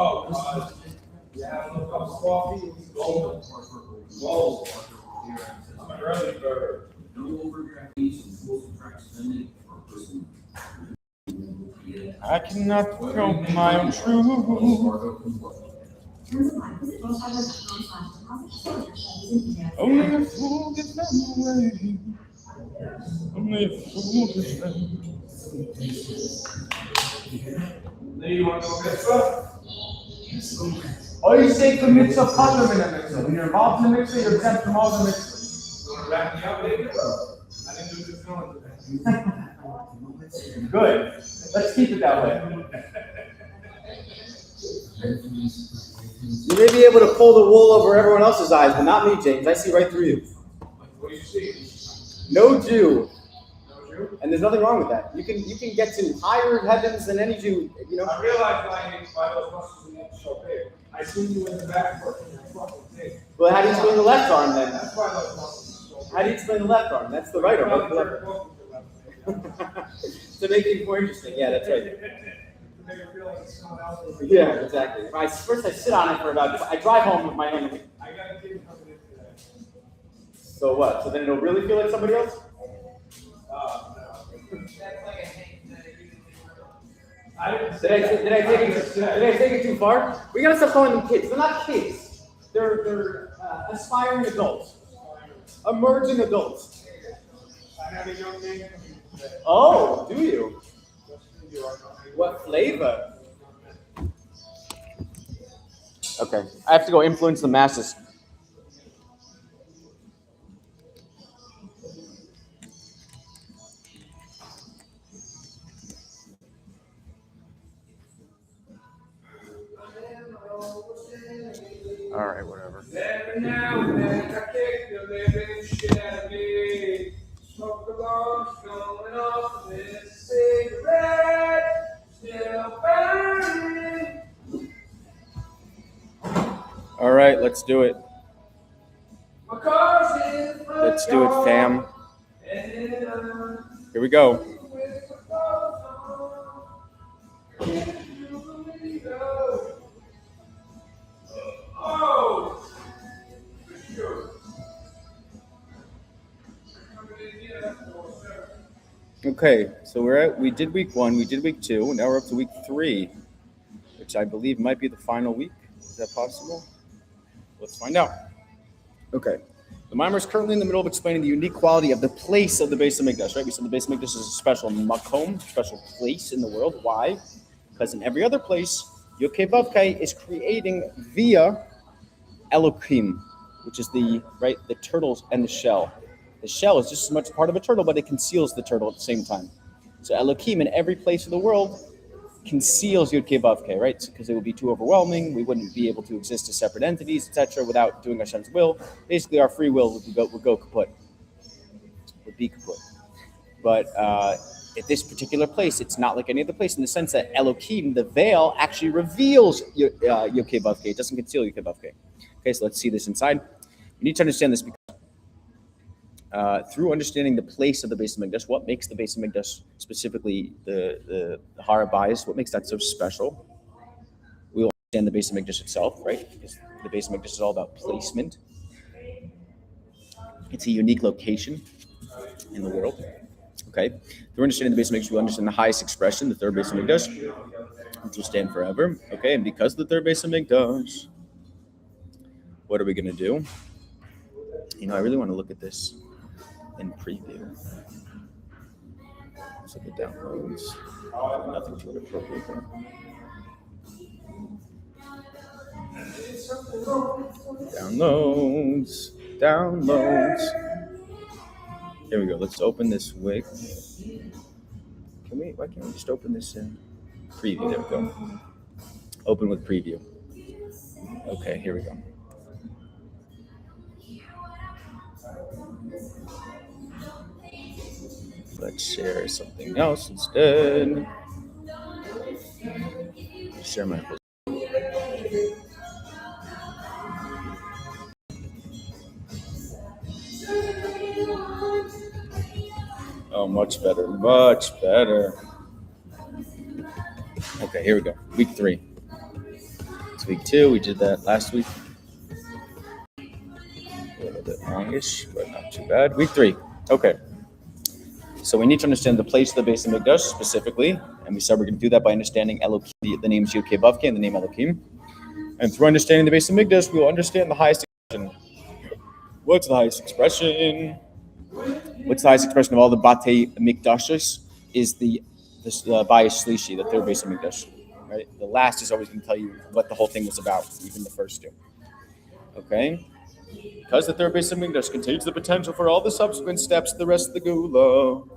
Yeah, look up coffee. Gold. I'm an early bird. I cannot count my own truth. Only a fool gets that way. Only a fool gets that way. Now you want to go mitzvah? Or you say the mitzvah partner in a mitzvah. When you're involved in the mitzvah, you're exempt from all the mitzvahs. You want to wrap me up, baby? I didn't do this going today. Good. Let's keep it that way. You may be able to pull the wool over everyone else's eyes, but not me, James. I see right through you. What do you see? No Jew. No Jew? And there's nothing wrong with that. You can get to higher heavens than any Jew. You know. I realized why those muscles are so big. I seen you in the back working your fucking thing. Well, how do you explain the left arm then? That's why those muscles are so big. How do you explain the left arm? That's the right arm. Right? The left. To make things more interesting. Yeah, that's right. Yeah, exactly. First I sit on it for about, I drive home with my hand. I got a kid coming in today. So what? So then it'll really feel like somebody else? No. That's like a hang that Did I take it too far? We gotta stop calling them kids. They're not kids. They're aspiring adults. Emerging adults. I have a young man. Oh, do you? What flavor? Okay, I have to go influence the masses. All right, whatever. Every now and then I kick the living shit out of me. Smoke the lungs going off this cigarette. Still burning. All right, let's do it. My car's in the front Let's do it, fam. Here we go. Oh! Okay, so we did week 1, we did week 2, now we're up to week 3, which I believe might be the final week. Is that possible? Let's find out. Okay, the Mimer is currently in the middle of explaining the unique quality of the place of the Beis HaMikdash, right? We said the Beis HaMikdash is a special makom, special place in the world. Why? Because in every other place, Yiheyeh Kavod is creating via Elohim, which is the turtles and the shell. The shell is just as much part of a turtle, but it conceals the turtle at the same time. So Elohim in every place of the world conceals Yiheyeh Kavod, right? Because it would be too overwhelming. We wouldn't be able to exist as separate entities, etc., without doing Hashem's will. Basically, our free will would go kaput. Would be kaput. But at this particular place, it's not like any other place in the sense that Elohim, the veil, actually reveals Yiheyeh Kavod. It doesn't conceal Yiheyeh Kavod. Okay, so let's see this inside. We need to understand this because through understanding the place of the Beis HaMikdash, what makes the Beis HaMikdash, specifically the Har HaBayis, what makes that so special? We will understand the Beis HaMikdash itself, right? Because the Beis HaMikdash is all about placement. It's a unique location in the world. Okay, through understanding the Beis HaMikdash, we understand the highest expression, the third Beis HaMikdash, which will stand forever. Okay, and because of the third Beis HaMikdash, what are we going to do? I really want to look at this in preview. Let's look at downloads. Nothing too inappropriate there. Downloads. Here we go. Let's open this wig. Why can't we just open this in preview? There we go. Open with preview. Okay, here we go. Let's share something else instead. Share my post. Oh, much better. Okay, here we go. Week 3. It's week 2. We did that last week. A little bit longish, but not too bad. Week 3. Okay. So we need to understand the place of the Beis Hamikdash specifically, and we said we're going to do that by understanding Elohim, the names Yiheyeh Kavod and the name Elohim. And through understanding the Beis Hamikdash, we will understand the highest expression. What's the highest expression? What's the highest expression of all the Batei Mikdashos? Is the Bayis Shlishi, the third Beis Hamikdash. Right? The last is always going to tell you what the whole thing was about, even the first 2. Okay? Because the third Beis Hamikdash contains the potential for all the subsequent steps of the rest of the Geula.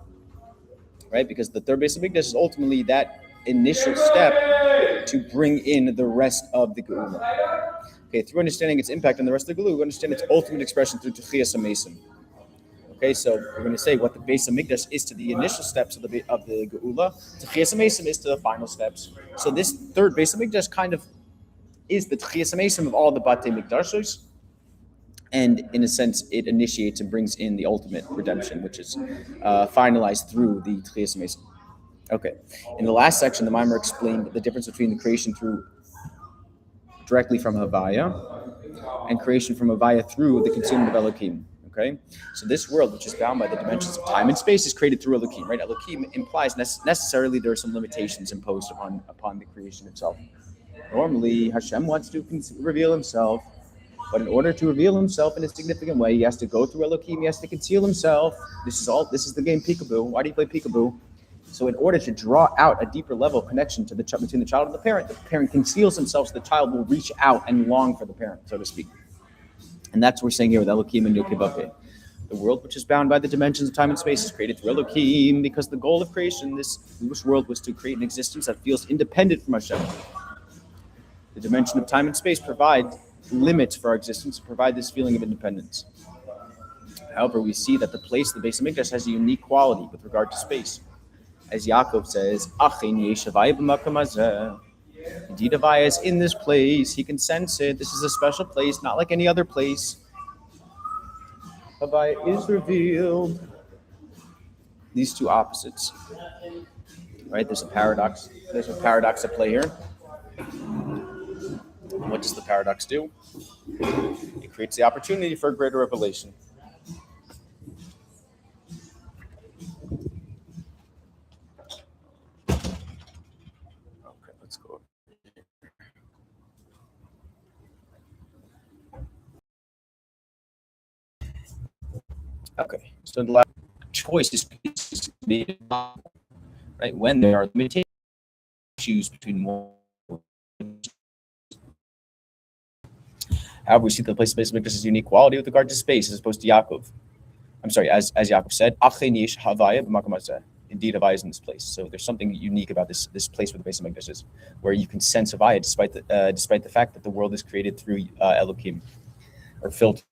Right? Because the third Beis Hamikdash is ultimately that initial step to bring in the rest of the Geula. Okay, through understanding its impact on the rest of the Geula, we understand its ultimate expression through Techiyas HaMesim. Okay, so we're going to say what the Beis Hamikdash is to the initial steps of the Geula. Techiyas HaMesim is to the final steps. So this third Beis Hamikdash kind of is the Techiyas HaMesim of all the Batei Mikdashos, and in a sense, it initiates and brings in the ultimate redemption, which is finalized through the Techiyas HaMesim. Okay, in the last section, the Maimer explained the difference between the creation through directly from Havaya and creation from Havaya through the concealment of Elohim. Okay, so this world, which is bound by the dimensions of time and space, is created through Elohim. Right? Elohim implies necessarily there are some limitations imposed upon the creation itself. Normally, Hashem wants to reveal Himself, but in order to reveal Himself in a significant way, He has to go through Elohim. He has to conceal Himself. This is the game peekaboo. Why do you play peekaboo? So in order to draw out a deeper level of connection to between the child and the parent conceals himself so the child will reach out and long for the parent, so to speak. And that's what we're saying here with Elohim and Yiheyeh Kavod. The world, which is bound by the dimensions of time and space, is created through Elohim because the goal of creation, this world, was to create an existence that feels independent from Hashem. The dimension of time and space provide limits for our existence, provide this feeling of independence. However, we see that the place of the Beis Hamikdash has a unique quality with regard to space. As Yaakov says, indeed, Havaya is in this place. He can sense it. This is a special place, not like any other place. Havaya is revealed. These two opposites. Right? There's a paradox. There's a paradox at play here. What does the paradox do? It creates the opportunity for a greater revelation. Okay, so the last choice is made, right? When there are limitations, choose between one. However, we see that the place of Beis Hamikdash has unique quality with regard to space as opposed to Yaakov. I'm sorry, as Yaakov said, indeed, Havaya is in this place. So there's something unique about this place where the Beis Hamikdash is, where you can sense Havaya despite the fact that the world is created through Elohim, or filtered.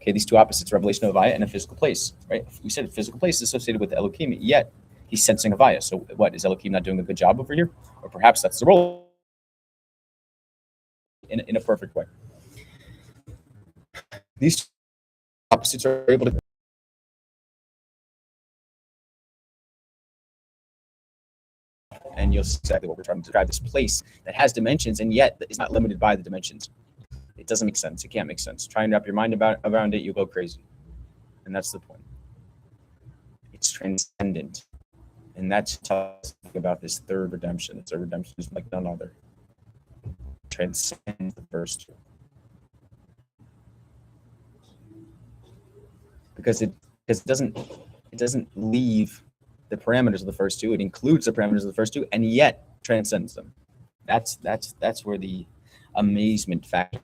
Okay, these two opposites, revelation of Havaya and a physical place, right? We said a physical place is associated with Elohim, yet he's sensing Havaya. So what, is Elohim not doing a good job over here? Or perhaps that's the role in a perfect way. These opposites are able to and you'll see exactly what we're trying to describe, this place that has dimensions and yet is not limited by the dimensions. It doesn't make sense. It can't make sense. Try and wrap your mind around it, you'll go crazy. And that's the point. It's transcendent. And that's tells us about this third redemption. The third redemption is like none other. Transcends the first two. Because it doesn't leave the parameters of the first two. It includes the parameters of the first two and yet transcends them. That's where the amazement factor